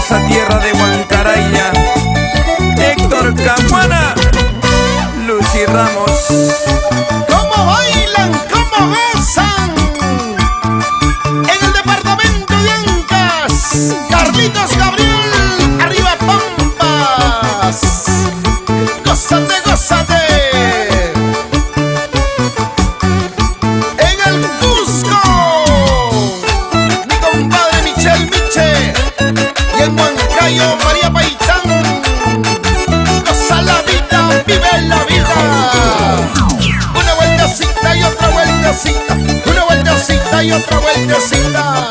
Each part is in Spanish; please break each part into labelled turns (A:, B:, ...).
A: hermosa tierra de Huancaraya. Héctor Campana, Lucy Ramos.
B: ¿Cómo bailan? ¿Cómo gozan? En el departamento de Ancas, Carlitos Gabriel, arriba Pampas. Gózate, gózate. En el Cusco, mi compadre Michel Miche. Y en Huancayo, María Paitán. Goza la vida, vive la vida. Una vueltecita y otra vueltecita. Una vueltecita y otra vueltecita.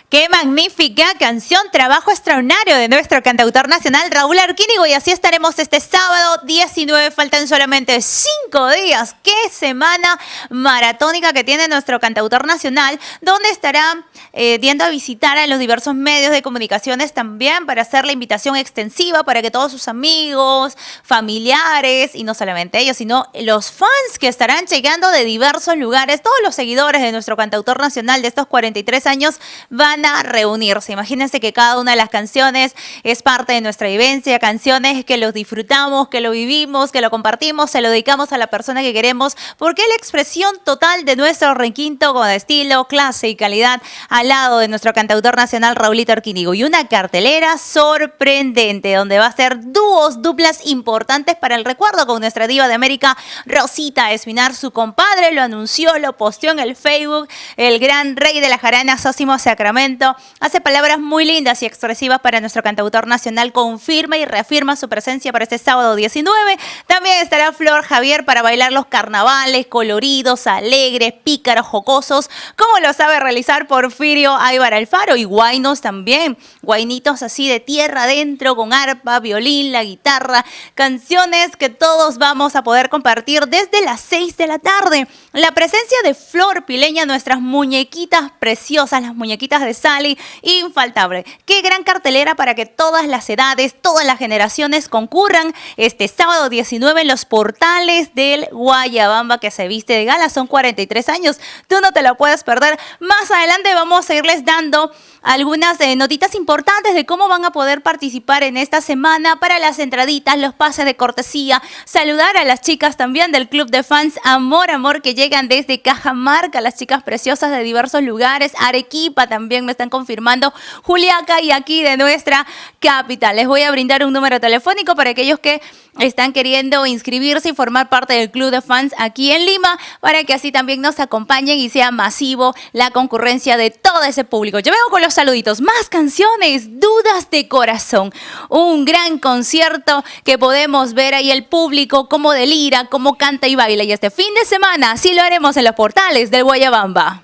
C: ¡Qué magnífica canción! Trabajo extraordinario de nuestro cantautor nacional Raúl Arquínigo. Y así estaremos este sábado 19. Faltan solamente 5 días. ¡Qué semana maratónica que tiene nuestro cantautor nacional! Donde estará yendo a visitar a los diversos medios de comunicaciones también para hacer la invitación extensiva para que todos sus amigos, familiares y no solamente ellos, sino los fans que estarán llegando de diversos lugares, todos los seguidores de nuestro cantautor nacional de estos 43 años van a reunirse. Imagínense que cada una de las canciones es parte de nuestra vivencia, canciones que los disfrutamos, que lo vivimos, que lo compartimos, se lo dedicamos a la persona que queremos, porque es la expresión total de nuestro requinto con estilo, clase y calidad al lado de nuestro cantautor nacional Raulito Arquínigo. Y una cartelera sorprendente donde va a ser dúos, duplas importantes para el recuerdo con nuestra diva de América, Rosita Espinar. Su compadre lo anunció, lo posteó en el Facebook, el gran rey de la jarana, Sósimo Sacramento. Hace palabras muy lindas y expresivas para nuestro cantautor nacional. Confirma y reafirma su presencia para este sábado 19. También estará Flor Javier para bailar los carnavales coloridos, alegres, pícaros, jocosos, como lo sabe realizar Porfirio Aybar Alfaro. Y guainos también, guainitos así de tierra adentro con arpa, violín, la guitarra, canciones que todos vamos a poder compartir desde las 6 de la tarde. La presencia de Flor Pileña, nuestras muñequitas preciosas, las muñequitas de Sally, infaltable. Qué gran cartelera para que todas las edades, todas las generaciones concurran este sábado 19 en los portales del Guayabamba, que se viste de gala. Son 43 años, tú no te lo puedes perder. Más adelante vamos a irles dando algunas notitas importantes de cómo van a poder participar en esta semana para las entraditas, los pases de cortesía. Saludar a las chicas también del club de fans Amor Amor, que llegan desde Cajamarca, las chicas preciosas de diversos lugares. Arequipa también me están confirmando, Juliaca, y aquí de nuestra capital. Les voy a brindar un número telefónico para aquellos que están queriendo inscribirse y formar parte del club de fans aquí en Lima, para que así también nos acompañen y sea masivo la concurrencia de todo ese público. Yo vengo con los saluditos, más canciones, Dudas de Corazón, un gran concierto que podemos ver ahí el público cómo delira, cómo canta y baila, y este fin de semana sí lo haremos en los portales del Guayabamba.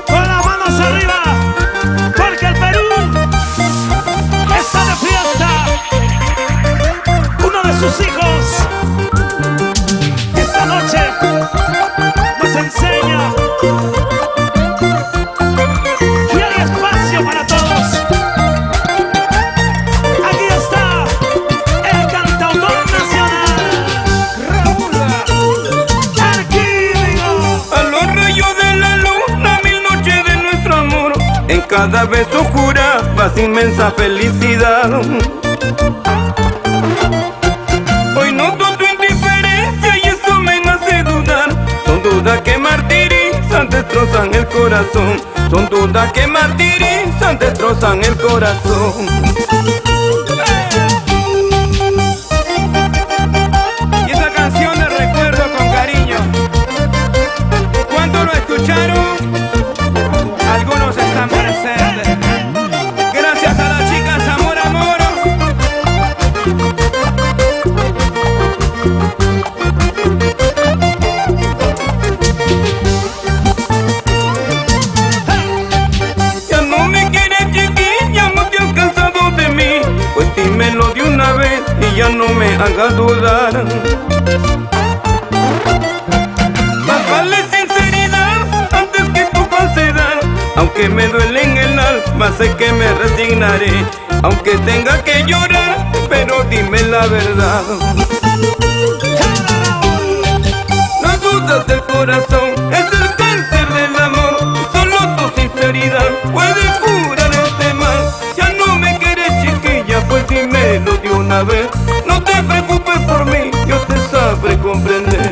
D: Con las manos arriba, porque el Perú está de fiesta. Uno de sus hijos esta noche nos enseña que hay espacio para todos. Aquí está el cantautor nacional Raúl Arquínigo.
A: A los rayos de la luna, 1000 noches de nuestro amor, en cada beso jurabas inmensa felicidad. Hoy noto tu indiferencia y eso me hace dudar. Son dudas que martirizan, destrozan el corazón. Son dudas que martirizan, destrozan el corazón. Y esa canción la recuerdo con cariño. ¿Cuánto lo escucharon? Algunos están presentes. Gracias a las chicas Amor Amor. Ya no me quieres, chiquilla, no te has cansado de mí. Pues dímelo de una vez y ya no me hagas dudar. Más vale sinceridad antes que tu falsedad. Aunque me duele en el alma, más sé que me resignaré. Aunque tenga que llorar, pero dime la verdad. No dudas del corazón, es el cáncer del amor. Solo tu sinceridad puede curar este mal. Ya no me quieres, chiquilla, pues dímelo de una vez. No te preocupes por mí, yo te sabré comprender.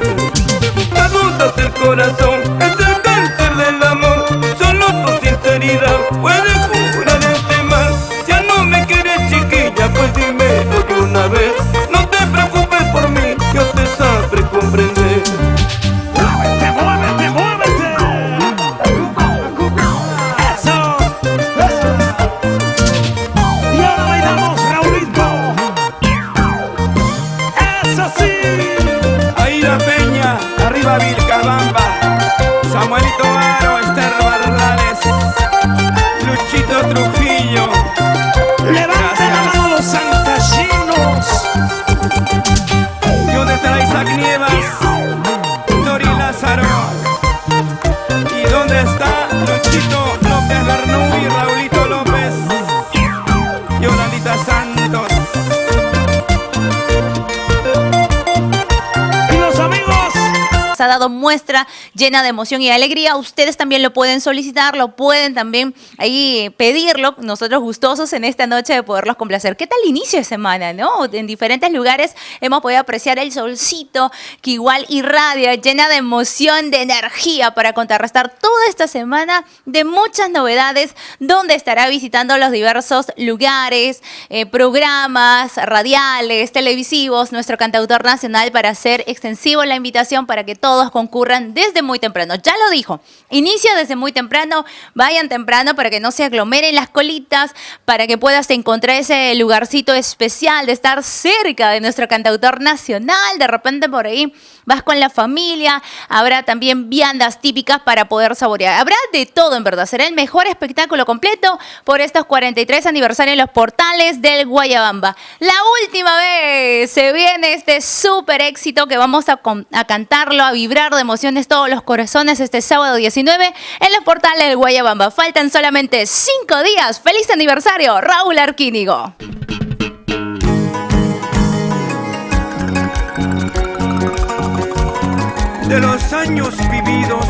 A: No dudas del corazón, es el cáncer del amor. Solo tu sinceridad puede curar este mal. Ya no me quieres, chiquilla, pues dímelo de una vez. No te preocupes por mí, yo te sabré comprender.
D: ¡Muévete, muévete, muévete! ¡Eso! Y ahora bailamos, Raulito. ¡Eso sí!
A: Ahí la peña, arriba Vilcabamba, Samuelito Aro, Esther Bardales, Luchito Trujillo.
D: ¡Levanten la mano los santallinos!
A: Yo desde la Isaac Nievas, Dori Lázaro. ¿Y dónde está Luchito López Bernuy, Raulito López, Yolandita Santos?
D: ¡Y los amigos!
C: Ha dado muestra llena de emoción y alegría. Ustedes también lo pueden solicitar, lo pueden también ahí pedirlo. Nosotros gustosos en esta noche de poderlos complacer. ¿Qué tal inicio de semana, no? En diferentes lugares hemos podido apreciar el solcito que igual irradia, llena de emoción, de energía para contrarrestar toda esta semana de muchas novedades, donde estará visitando los diversos lugares, programas radiales, televisivos, nuestro cantautor nacional, para hacer extensivo la invitación para que todos concurran desde muy temprano. Ya lo dijo, inicia desde muy temprano, vayan temprano para que no se aglomeren las colitas, para que puedas encontrar ese lugarcito especial de estar cerca de nuestro cantautor nacional. De repente por ahí vas con la familia, habrá también viandas típicas para poder saborear. Habrá de todo, en verdad. Será el mejor espectáculo completo por estos 43 aniversarios en los portales del Guayabamba. La última vez se viene este súper éxito que vamos a cantarlo, a vibrar de emociones todos los corazones este sábado 19 en los portales del Guayabamba. Faltan solamente 5 días. ¡Feliz aniversario, Raúl Arquínigo!
A: De los años vividos,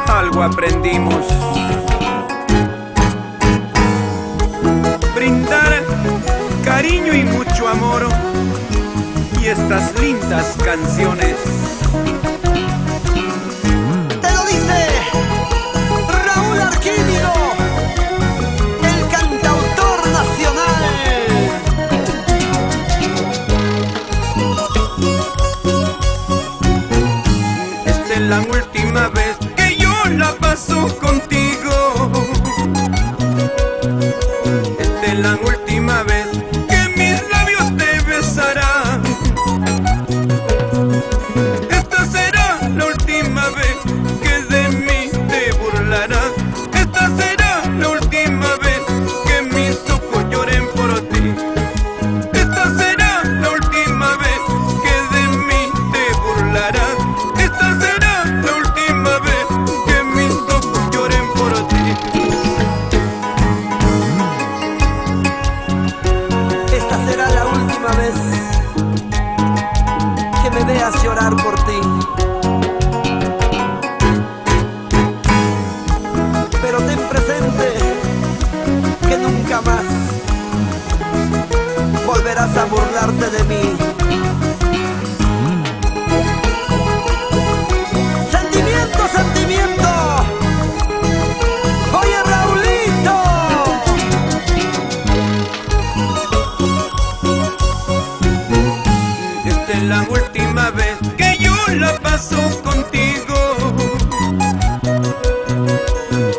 A: algo aprendimos. Brindar cariño y mucho amor, y estas lindas canciones.
B: Te lo dice Raúl Arquínigo, el cantautor nacional.
A: Esta es la última vez que yo la paso contigo. Esta es la última vez que mis labios te besarán. Esta será la última vez que de mí te burlarás. Esta será la última vez que mis ojos lloren por ti. Esta será la última vez que de mí te burlarás. Esta será la última vez que mis ojos lloren por ti.
B: Esta será la última vez que me veas llorar por ti. Pero ten presente que nunca más volverás a burlarte de mí. ¡Sentimiento, sentimiento! ¡Oye, Raulito!
A: Esta es la última vez que yo la paso contigo.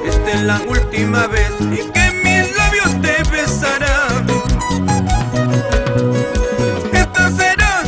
A: Esta es la última vez y que mis labios te besarán. Esta será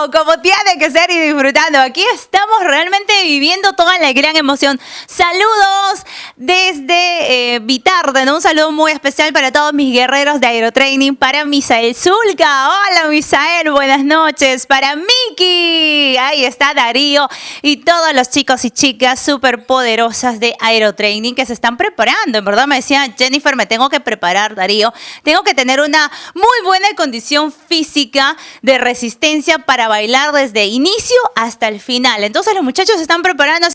C: como tiene que ser y disfrutando. Aquí estamos realmente viviendo toda la gran emoción. Saludos desde Vitarde, ¿no? Un saludo muy especial para todos mis guerreros de Aerotraining, para Misael Zulca. Hola Misael, buenas noches. Para Miki, ahí está Darío y todos los chicos y chicas súper poderosas de Aerotraining que se están preparando. En verdad me decía Jennifer, me tengo que preparar, Darío. Tengo que tener una muy buena condición física de resistencia para bailar desde inicio hasta el final. Entonces los muchachos se están preparando.